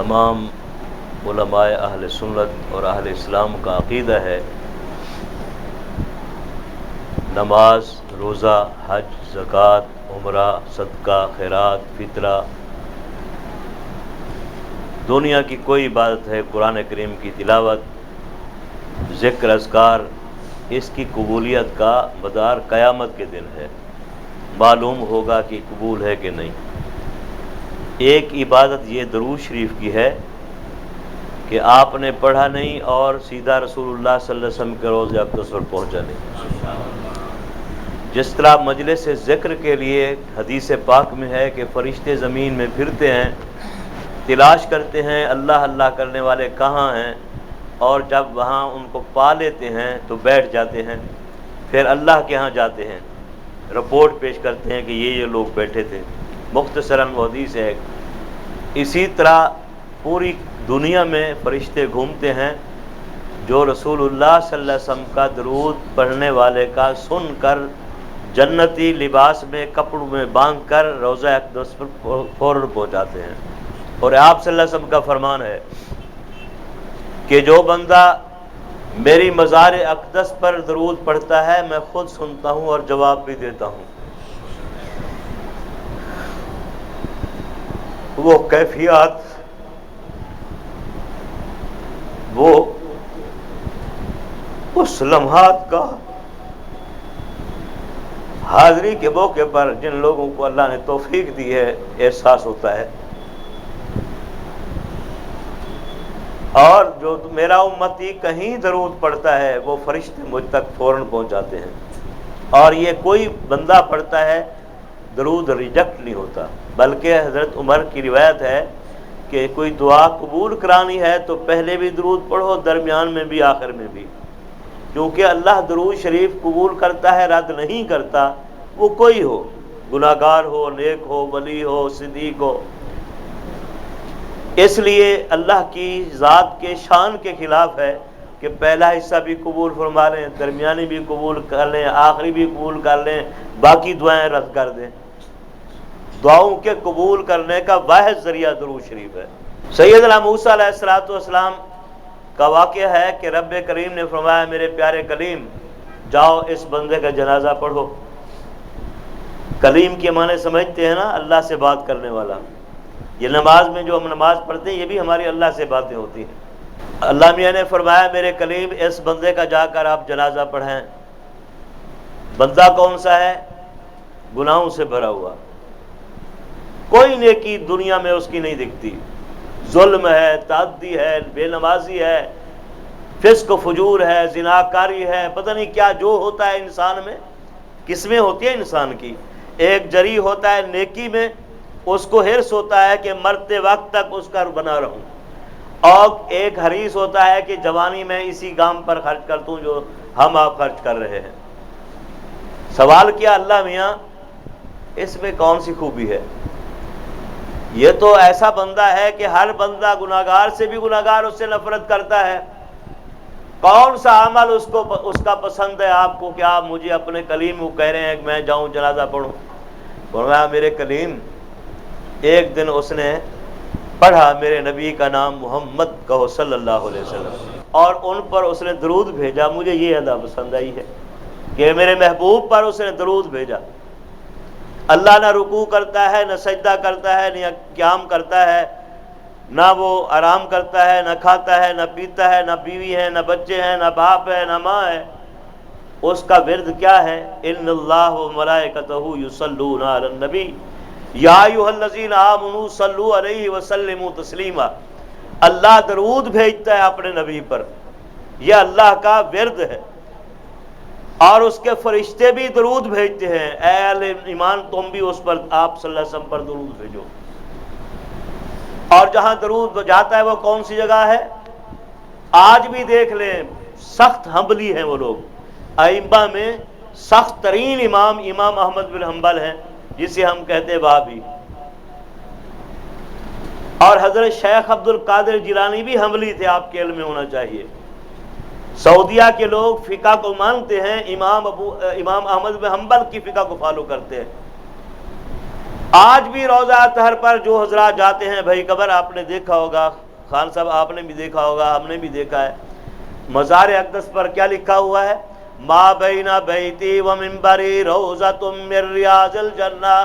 تمام علماء اہل سنت اور اہل اسلام کا عقیدہ ہے نماز، روزہ، حج، زکوٰۃ، عمرہ، صدقہ، خیرات، فطرہ، دنیا کی کوئی عبادت ہے، قرآن کریم کی تلاوت، ذکر، اذکار، اس کی قبولیت کا مدار قیامت کے دن ہے۔ معلوم ہوگا کہ قبول ہے کہ نہیں۔ ایک عبادت یہ درود شریف کی ہے کہ آپ نے پڑھا نہیں اور سیدھا رسول اللہ صلی اللہ علیہ وسلم کے روضہ اقدس پر پہنچا نہیں۔ جس طرح مجلس ذکر کے لیے حدیث پاک میں ہے کہ فرشتے زمین میں پھرتے ہیں، تلاش کرتے ہیں اللہ اللہ کرنے والے کہاں ہیں، اور جب وہاں ان کو پا لیتے ہیں تو بیٹھ جاتے ہیں، پھر اللہ کے ہاں جاتے ہیں، رپورٹ پیش کرتے ہیں کہ یہ لوگ بیٹھے تھے۔ مختصراً وہ حدیث ہے۔ اسی طرح پوری دنیا میں فرشتے گھومتے ہیں جو رسول اللہ صلی اللہ علیہ وسلم کا درود پڑھنے والے کا سن کر جنتی لباس میں کپڑوں میں باندھ کر روضہ اقدس پر فوراً پہنچاتے ہیں۔ اور آپ صلی اللہ علیہ وسلم کا فرمان ہے کہ جو بندہ میری مزار اقدس پر درود پڑھتا ہے میں خود سنتا ہوں اور جواب بھی دیتا ہوں۔ وہ کیفیات، وہ اس لمحات کا حاضری کے موقع پر جن لوگوں کو اللہ نے توفیق دی ہے احساس ہوتا ہے، اور جو میرا امتی کہیں درود پڑھتا ہے وہ فرشتے مجھ تک فوراً پہنچ جاتے ہیں۔ اور یہ کوئی بندہ پڑھتا ہے درود ریجیکٹ نہیں ہوتا، بلکہ حضرت عمر کی روایت ہے کہ کوئی دعا قبول کرانی ہے تو پہلے بھی درود پڑھو، درمیان میں بھی، آخر میں بھی، کیونکہ اللہ درود شریف قبول کرتا ہے، رد نہیں کرتا، وہ کوئی ہو، گناہ گار ہو، نیک ہو، ولی ہو، صدیق ہو۔ اس لیے اللہ کی ذات کے شان کے خلاف ہے کہ پہلا حصہ بھی قبول فرما لیں، درمیانی بھی قبول کر لیں، آخری بھی قبول کر لیں، باقی دعائیں رد کر دیں۔ دعاؤں کے قبول کرنے کا واحد ذریعہ درود شریف ہے۔ سیدنا موسیٰ علیہ السلام کا واقعہ ہے کہ رب کریم نے فرمایا میرے پیارے کلیم جاؤ اس بندے کا جنازہ پڑھو۔ کلیم کے معنی سمجھتے ہیں نا، اللہ سے بات کرنے والا۔ یہ نماز میں جو ہم نماز پڑھتے ہیں یہ بھی ہماری اللہ سے باتیں ہوتی ہیں۔ اللہ میاں نے فرمایا میرے کلیم اس بندے کا جا کر آپ جنازہ پڑھیں۔ بندہ کون سا ہے؟ گناہوں سے بھرا ہوا، کوئی نیکی دنیا میں اس کی نہیں دکھتی، ظلم ہے، تعدی ہے، بے نمازی ہے، فسق و فجور ہے، زناکاری ہے، پتہ نہیں کیا جو ہوتا ہے انسان میں، قسمیں ہوتی ہیں انسان کی۔ ایک جری ہوتا ہے نیکی میں، اس کو حرص ہوتا ہے کہ مرتے وقت تک اس کا بنا رہوں، اور ایک حریص ہوتا ہے کہ جوانی میں اسی کام پر خرچ کر دوں جو ہم آپ خرچ کر رہے ہیں۔ سوال کیا اللہ میاں اس میں کون سی خوبی ہے؟ یہ تو ایسا بندہ ہے کہ ہر بندہ گناہگار سے بھی گناہگار اس سے نفرت کرتا ہے، کون سا عمل اس کا پسند ہے آپ کو کہ آپ مجھے اپنے کلیم کو کہہ رہے ہیں کہ میں جاؤں جنازہ پڑھوں؟ فرمایا میرے کلیم ایک دن اس نے پڑھا میرے نبی کا نام محمد کہو صلی اللہ علیہ وسلم، اور ان پر اس نے درود بھیجا۔ مجھے یہ ادا پسند آئی ہے کہ میرے محبوب پر اس نے درود بھیجا۔ اللہ نہ رکوع کرتا ہے، نہ سجدہ کرتا ہے، نہ قیام کرتا ہے، نہ وہ آرام کرتا ہے، نہ کھاتا ہے، نہ پیتا ہے، نہ بیوی ہے، نہ بچے ہیں، نہ باپ ہے، نہ ماں ہے۔ اس کا ورد کیا ہے؟ ان اللہ و ملائکتہ یصلون علی النبی یا ایھا الذین آمنوا صلوا علیہ وسلموا تسلیما۔ اللہ درود بھیجتا ہے اپنے نبی پر، یہ اللہ کا ورد ہے، اور اس کے فرشتے بھی درود بھیجتے ہیں۔ اے اہل ایمان تم بھی اس پر آپ صلی اللہ علیہ وسلم پر درود بھیجو۔ اور جہاں درود جاتا ہے وہ کون سی جگہ ہے؟ آج بھی دیکھ لیں، سخت حنبلی ہیں وہ لوگ، ائمہ میں سخت ترین امام احمد بن حنبل ہیں، جسے ہم کہتے ہیں وہابی، اور حضرت شیخ عبد القادر جیلانی بھی حنبلی تھے، آپ کے علم میں ہونا چاہیے۔ سعودیہ کے لوگ فقہ کو مانتے ہیں، امام احمد بن حنبل کی فقہ کو فالو کرتے ہیں۔ آج بھی روضہ اطہر پر جو حضرات جاتے ہیں بھائی قبر، آپ نے دیکھا ہوگا، خان صاحب آپ نے بھی دیکھا ہوگا، ہم نے بھی دیکھا ہے، مزار اقدس پر کیا لکھا ہوا ہے؟ ما بین بیتی و منبری روضۃ من ریاض الجنہ،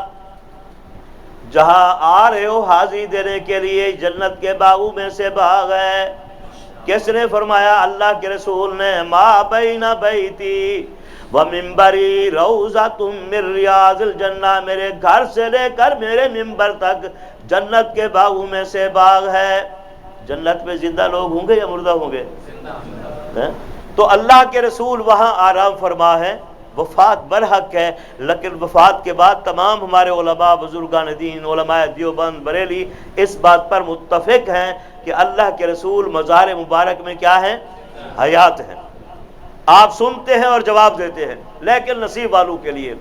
جہاں آ رہے ہو حاضری دینے کے لیے جنت کے باغوں میں سے باغ ہے۔ کس نے فرمایا؟ اللہ کے رسول نے، ما بین بیتی و منبری روضۃ من ریاض الجنہ، میرے گھر سے لے کر میرے منبر تک جنت کے باغوں میں سے باغ ہے۔ جنت میں زندہ لوگ ہوں گے یا مردہ ہوں گے؟ تو اللہ کے رسول وہاں آرام فرما ہے، وفات برحق ہے، لیکن وفات کے بعد تمام ہمارے علماء، بزرگان دین، علماء دیوبند، بریلی اس بات پر متفق ہیں کہ اللہ کے رسول مزار مبارک میں کیا ہیں؟ حیات ہیں۔ آپ سنتے ہیں اور جواب دیتے ہیں، لیکن نصیب والوں کے لیے